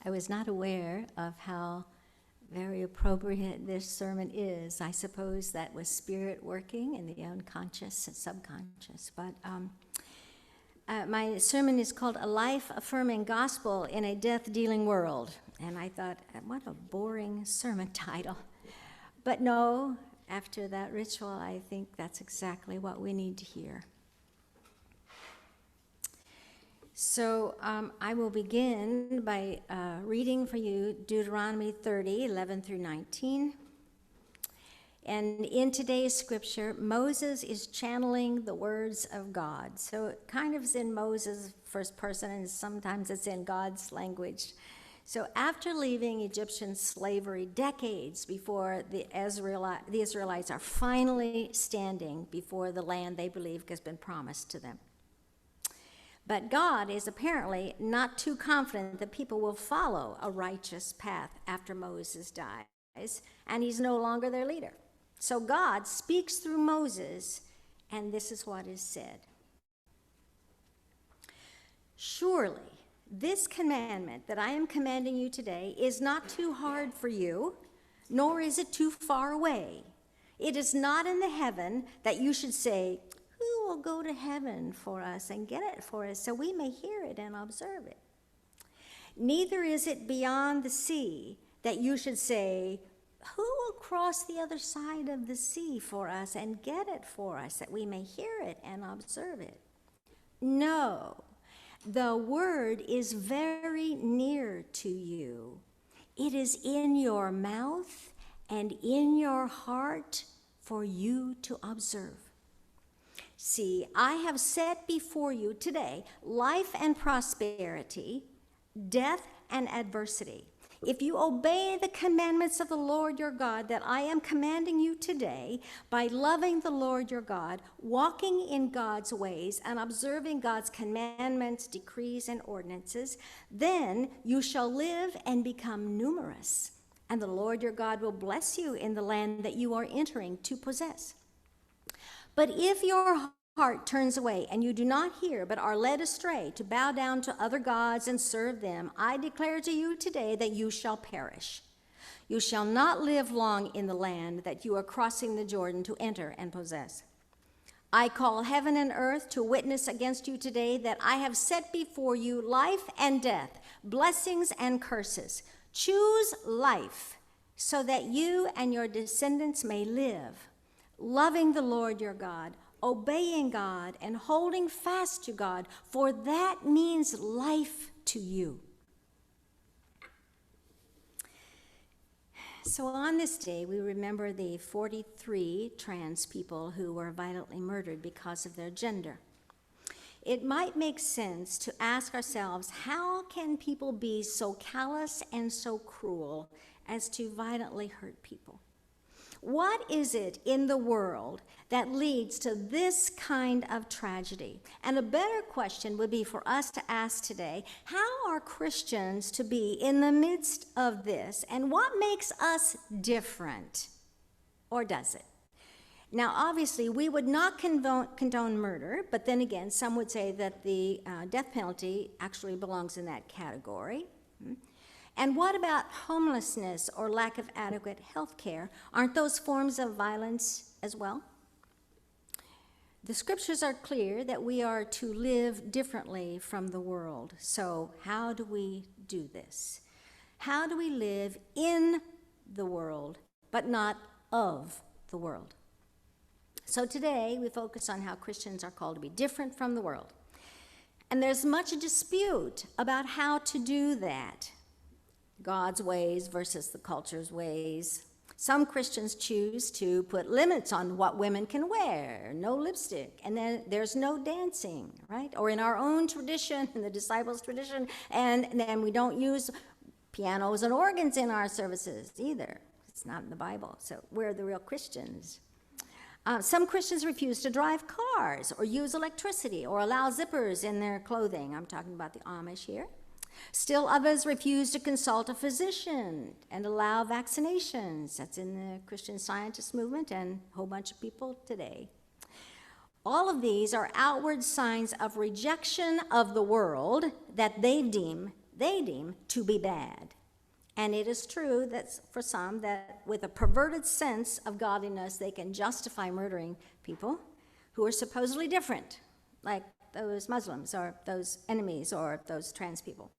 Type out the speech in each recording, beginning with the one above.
I was not aware of how very appropriate this sermon is. I suppose that was spirit working in the unconscious and subconscious. But my sermon is called A Life-Affirming Gospel in a Death-Dealing World. And I thought, what a boring sermon title. But no, after that ritual, I think that's exactly what we need to hear. So I will begin by reading for you Deuteronomy 30, 11 through 19. And in today's scripture, Moses is channeling the words of God. So it kind of is in Moses' first person, and sometimes it's in God's language. So after leaving Egyptian slavery decades before the Israelites are finally standing before the land they believe has been promised to them. But God is apparently not too confident that people will follow a righteous path after Moses dies, and he's no longer their leader. So God speaks through Moses, and this is what is said. Surely, this commandment that I am commanding you today is not too hard for you, nor is it too far away. It is not in the heaven that you should say, who will go to heaven for us and get it for us so we may hear it and observe it? Neither is it beyond the sea that you should say, who will cross the other side of the sea for us and get it for us that we may hear it and observe it? No, the word is very near to you. It is in your mouth and in your heart for you to observe. See, I have set before you today life and prosperity, death and adversity. If you obey the commandments of the Lord your God that I am commanding you today by loving the Lord your God, walking in God's ways, and observing God's commandments, decrees, and ordinances, then you shall live and become numerous, and the Lord your God will bless you in the land that you are entering to possess. But if your heart turns away and you do not hear but are led astray to bow down to other gods and serve them, I declare to you today that you shall perish. You shall not live long in the land that you are crossing the Jordan to enter and possess. I call heaven and earth to witness against you today that I have set before you life and death, blessings and curses. Choose life so that you and your descendants may live, loving the Lord your God, obeying God, and holding fast to God, for that means life to you. So on this day, we remember the 43 trans people who were violently murdered because of their gender. It might make sense to ask ourselves, how can people be so callous and so cruel as to violently hurt people? What is it in the world that leads to this kind of tragedy? And a better question would be for us to ask today, how are Christians to be in the midst of this, and what makes us different? Or does it? Now, obviously, we would not condone murder, but then again, some would say that the death penalty actually belongs in that category. And what about homelessness or lack of adequate health care? Aren't those forms of violence as well? The scriptures are clear that we are to live differently from the world. So how do we do this? How do we live in the world, but not of the world? So today we focus on how Christians are called to be different from the world. And there's much dispute about how to do that. God's ways versus the culture's ways. Some Christians choose to put limits on what women can wear, no lipstick, and then there's no dancing, right? Or in our own tradition, in the disciples' tradition, and then we don't use pianos and organs in our services either. It's not in the Bible, so we're the real Christians. Some Christians refuse to drive cars or use electricity or allow zippers in their clothing. I'm talking about the Amish here. Still others refuse to consult a physician and allow vaccinations. That's in the Christian Scientist movement and a whole bunch of people today. All of these are outward signs of rejection of the world that they deem they deem to be bad. And it is true that for some, that with a perverted sense of godliness, they can justify murdering people who are supposedly different, like those Muslims or those enemies or those trans people.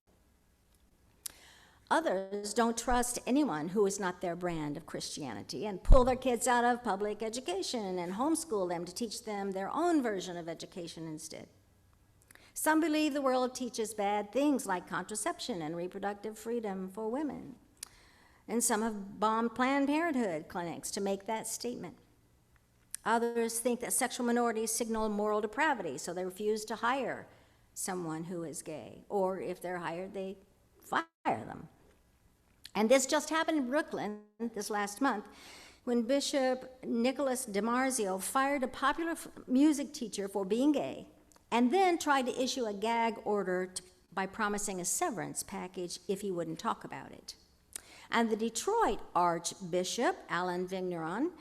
Others don't trust anyone who is not their brand of Christianity and pull their kids out of public education and homeschool them to teach them their own version of education instead. Some believe the world teaches bad things like contraception and reproductive freedom for women. And some have bombed Planned Parenthood clinics to make that statement. Others think that sexual minorities signal moral depravity, so they refuse to hire someone who is gay. Or if they're hired, they fire them. And this just happened in Brooklyn this last month when Bishop Nicholas DiMarzio fired a popular music teacher for being gay and then tried to issue a gag order by promising a severance package if he wouldn't talk about it. And the Detroit Archbishop, Alan Vigneron,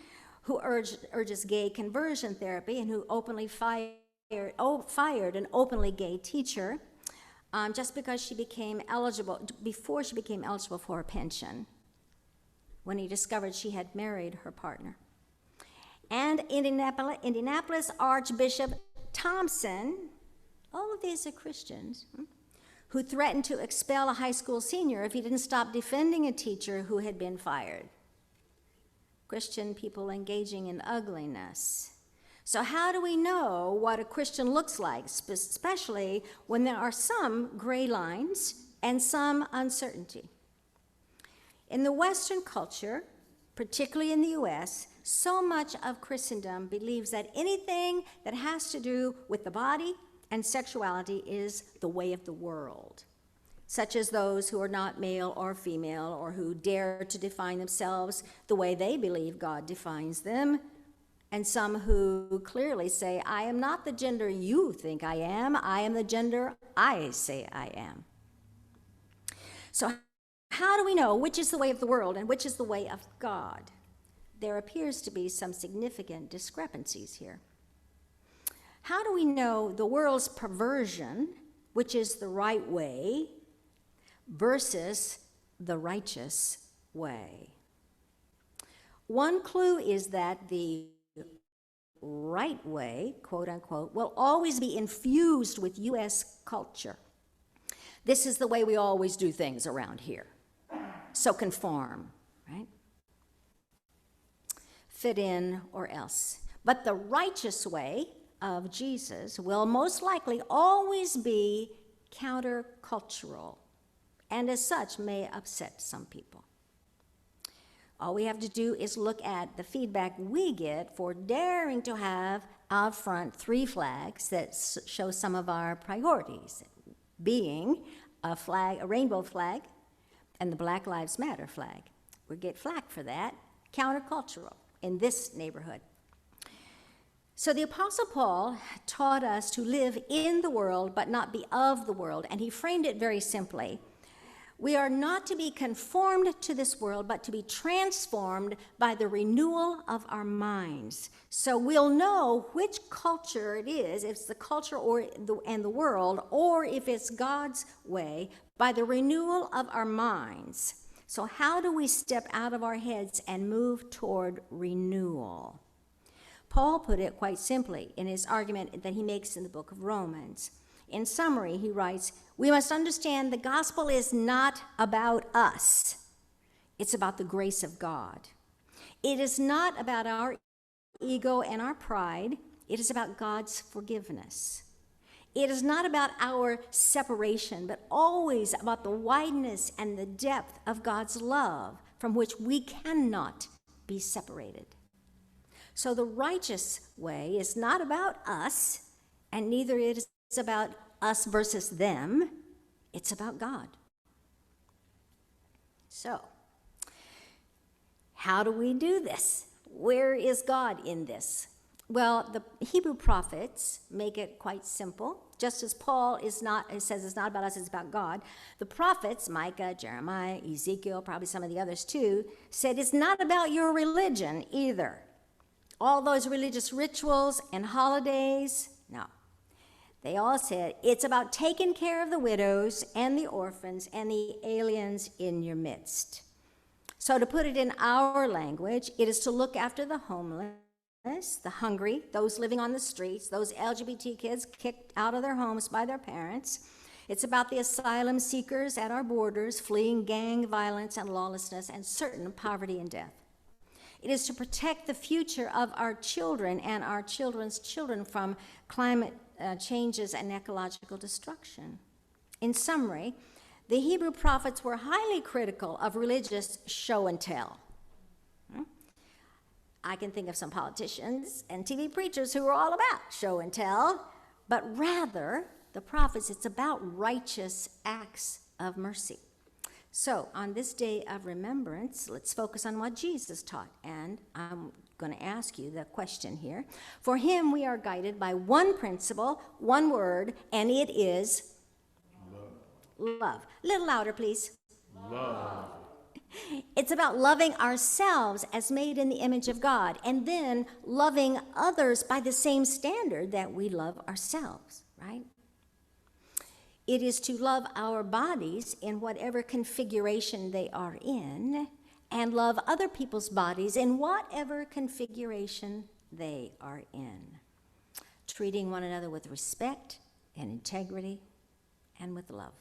who urges gay conversion therapy and who openly fired an openly gay teacher just because before she became eligible for a pension, when he discovered she had married her partner. And Indianapolis Archbishop Thompson, all of these are Christians, who threatened to expel a high school senior if he didn't stop defending a teacher who had been fired. Christian people engaging in ugliness. So how do we know what a Christian looks like, especially when there are some gray lines and some uncertainty? In the Western culture, particularly in the US, so much of Christendom believes that anything that has to do with the body and sexuality is the way of the world, such as those who are not male or female or who dare to define themselves the way they believe God defines them, and some who clearly say, I am not the gender you think I am the gender I say I am. So how do we know which is the way of the world and which is the way of God? There appears to be some significant discrepancies here. How do we know the world's perversion, which is the right way, versus the righteous way? One clue is that the right way, quote unquote, will always be infused with U.S. culture. This is the way we always do things around here. So conform, right? Fit in or else. But the righteous way of Jesus will most likely always be countercultural, and as such may upset some people. All we have to do is look at the feedback we get for daring to have out front 3 flags that show some of our priorities, being a rainbow flag, and the Black Lives Matter flag. We get flack for that, countercultural in this neighborhood. So the Apostle Paul taught us to live in the world but not be of the world, and he framed it very simply. We are not to be conformed to this world, but to be transformed by the renewal of our minds. So we'll know which culture it is, if it's the culture and the world, or if it's God's way, by the renewal of our minds. So how do we step out of our heads and move toward renewal? Paul put it quite simply in his argument that he makes in the book of Romans. In summary, he writes, we must understand the gospel is not about us. It's about the grace of God. It is not about our ego and our pride. It is about God's forgiveness. It is not about our separation, but always about the wideness and the depth of God's love from which we cannot be separated. So the righteous way is not about us, and neither is it's about us versus them. It's about God. So, how do we do this? Where is God in this? Well, the Hebrew prophets make it quite simple. Just as Paul says it's not about us, it's about God. The prophets, Micah, Jeremiah, Ezekiel, probably some of the others too, said it's not about your religion either. All those religious rituals and holidays, no. They all said, it's about taking care of the widows and the orphans and the aliens in your midst. So to put it in our language, it is to look after the homeless, the hungry, those living on the streets, those LGBT kids kicked out of their homes by their parents. It's about the asylum seekers at our borders, fleeing gang violence and lawlessness and certain poverty and death. It is to protect the future of our children and our children's children from climate changes and ecological destruction. In summary, the Hebrew prophets were highly critical of religious show and tell. I can think of some politicians and TV preachers who were all about show and tell, but rather, the prophets, it's about righteous acts of mercy. So, on this day of remembrance, let's focus on what Jesus taught. And I'm going to ask you the question here. For him, we are guided by one principle, one word, and it is love. A little louder, please. Love. It's about loving ourselves as made in the image of God, and then loving others by the same standard that we love ourselves, right? It is to love our bodies in whatever configuration they are in, and love other people's bodies in whatever configuration they are in, treating one another with respect and integrity and with love.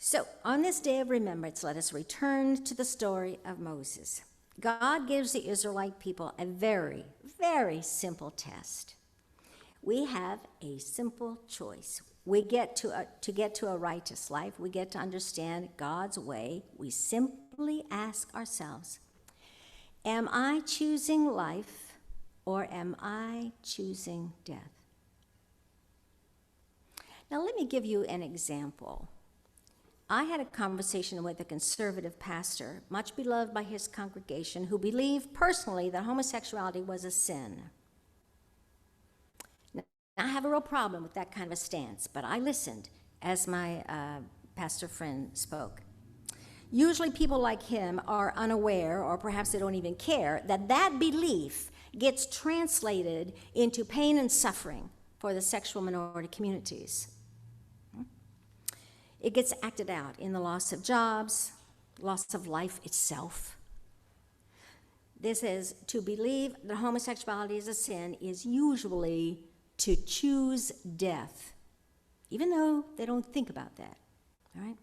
So, on this day of remembrance, let us return to the story of Moses. God gives the Israelite people a very, very simple test. We have a simple choice. We get to a righteous life. We get to understand God's way. We simply ask ourselves, am I choosing life or am I choosing death? Now, let me give you an example. I had a conversation with a conservative pastor, much beloved by his congregation, who believed personally that homosexuality was a sin. Now, I have a real problem with that kind of a stance, but I listened as my pastor friend spoke. Usually people like him are unaware, or perhaps they don't even care, that that belief gets translated into pain and suffering for the sexual minority communities. It gets acted out in the loss of jobs, loss of life itself. This is to believe that homosexuality is a sin is usually to choose death, even though they don't think about that, all right?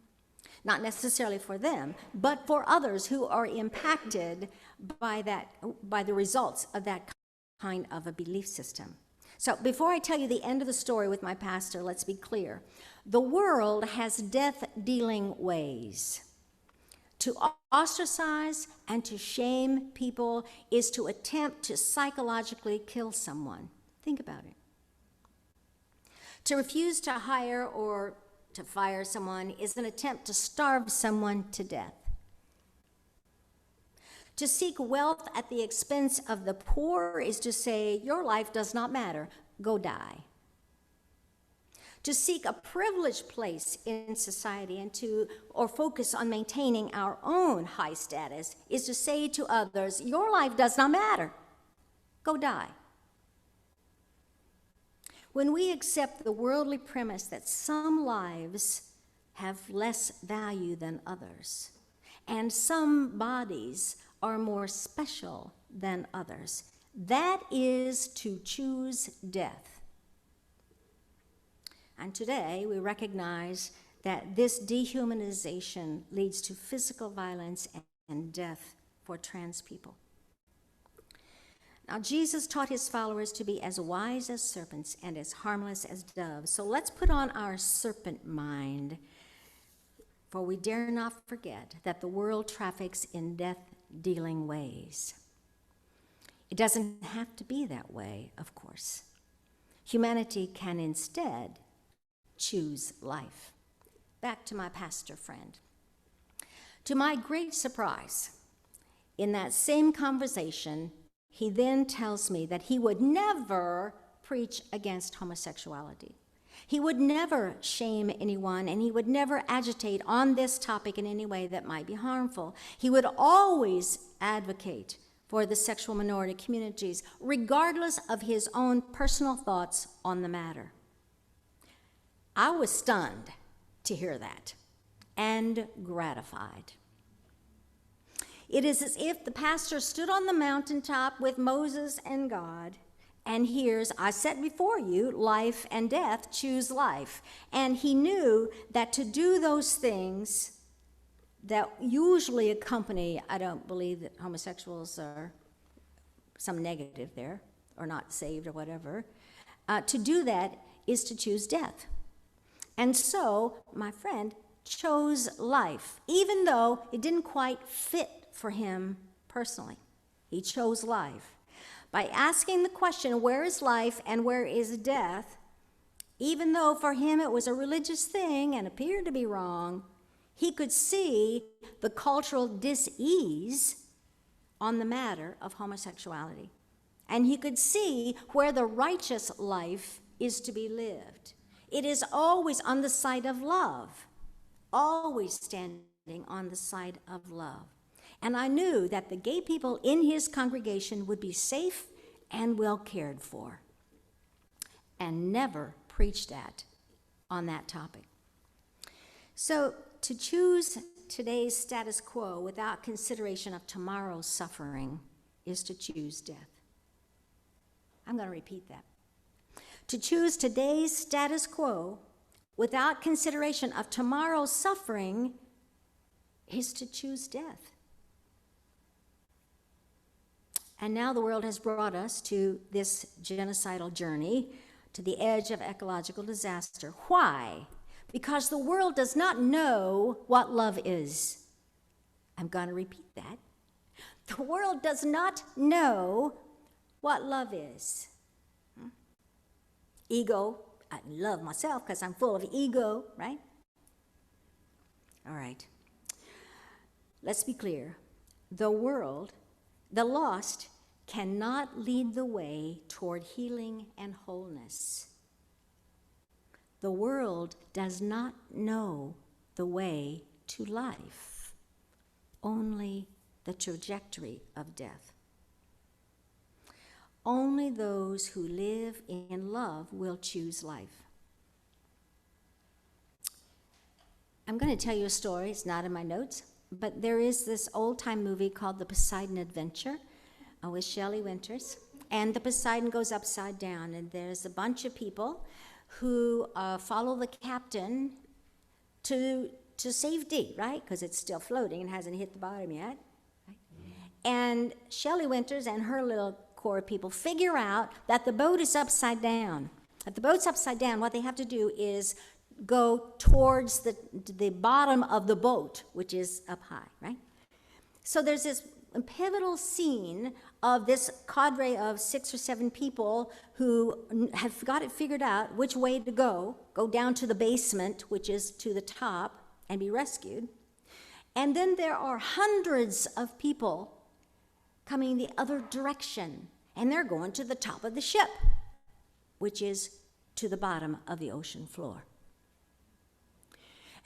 Not necessarily for them, but for others who are impacted by the results of that kind of a belief system. So before I tell you the end of the story with my pastor, let's be clear. The world has death-dealing ways. To ostracize and to shame people is to attempt to psychologically kill someone. Think about it. To refuse to hire or to fire someone is an attempt to starve someone to death. To seek wealth at the expense of the poor is to say, your life does not matter, go die. To seek a privileged place in society or focus on maintaining our own high status is to say to others, your life does not matter, go die. When we accept the worldly premise that some lives have less value than others, and some bodies are more special than others, that is to choose death. And today we recognize that this dehumanization leads to physical violence and death for trans people. Now, Jesus taught his followers to be as wise as serpents and as harmless as doves. So let's put on our serpent mind, for we dare not forget that the world traffics in death-dealing ways. It doesn't have to be that way, of course. Humanity can instead choose life. Back to my pastor friend. To my great surprise, in that same conversation, he then tells me that he would never preach against homosexuality. He would never shame anyone, and he would never agitate on this topic in any way that might be harmful. He would always advocate for the sexual minority communities, regardless of his own personal thoughts on the matter. I was stunned to hear that and gratified. It is as if the pastor stood on the mountaintop with Moses and God and hears, I set before you life and death, choose life. And he knew that to do those things that usually accompany, I don't believe that homosexuals are some negative there, or not saved or whatever, to do that is to choose death. And so, my friend chose life, even though it didn't quite fit for him personally. He chose life. By asking the question, where is life and where is death, even though for him it was a religious thing and appeared to be wrong, he could see the cultural dis-ease on the matter of homosexuality. And he could see where the righteous life is to be lived. It is always on the side of love, always standing on the side of love. And I knew that the gay people in his congregation would be safe and well cared for, and never preached on that topic. So to choose today's status quo without consideration of tomorrow's suffering is to choose death. I'm going to repeat that. To choose today's status quo without consideration of tomorrow's suffering is to choose death. And now the world has brought us to this genocidal journey, to the edge of ecological disaster. Why? Because the world does not know what love is. I'm going to repeat that. The world does not know what love is. Ego, I love myself because I'm full of ego, right? All right. Let's be clear. The world, the lost, cannot lead the way toward healing and wholeness. The world does not know the way to life, only the trajectory of death. Only those who live in love will choose life. I'm going to tell you a story. It's not in my notes, but there is this old-time movie called The Poseidon Adventure with Shelley Winters, and the Poseidon goes upside down, and there's a bunch of people who follow the captain to safety, right? Because it's still floating and hasn't hit the bottom yet. Right? And Shelley Winters and her little core of people figure out that the boat is upside down. If the boat's upside down, what they have to do is go towards the bottom of the boat, which is up high, right? So there's this pivotal scene of this cadre of 6 or 7 people who have got it figured out which way to go down to the basement, which is to the top, and be rescued. And then there are hundreds of people coming the other direction, and they're going to the top of the ship, which is to the bottom of the ocean floor.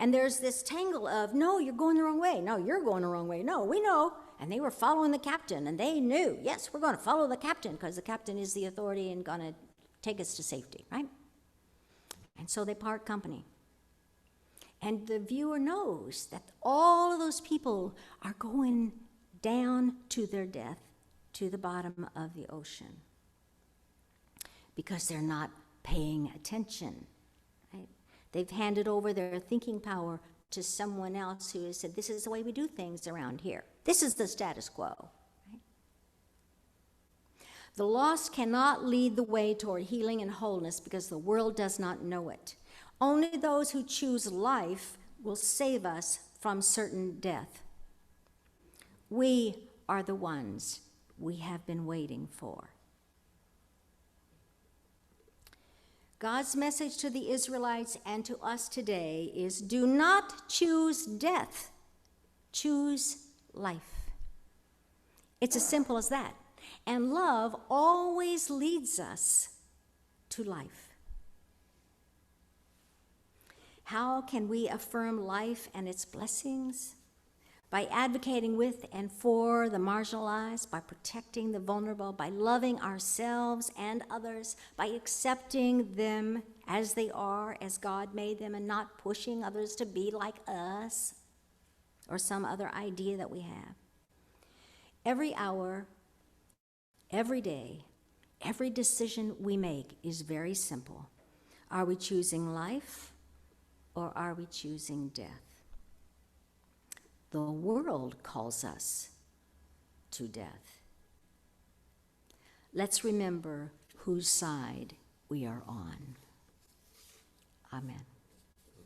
And there's this tangle of, no, you're going the wrong way. No, you're going the wrong way. No, we know. And they were following the captain, and they knew, yes, we're going to follow the captain because the captain is the authority and going to take us to safety, right? And so they part company. And the viewer knows that all of those people are going down to their death, to the bottom of the ocean, because they're not paying attention. Right? They've handed over their thinking power to someone else who has said, this is the way we do things around here. This is the status quo. Right? The lost cannot lead the way toward healing and wholeness because the world does not know it. Only those who choose life will save us from certain death. We are the ones we have been waiting for. God's message to the Israelites and to us today is, do not choose death, choose life. It's as simple as that. And love always leads us to life. How can we affirm life and its blessings? by advocating with and for the marginalized, by protecting the vulnerable, by loving ourselves and others, by accepting them as they are, as God made them, and not pushing others to be like us or some other idea that we have. Every hour, every day, every decision we make is very simple. Are we choosing life or are we choosing death? The world calls us to death. Let's remember whose side we are on. Amen.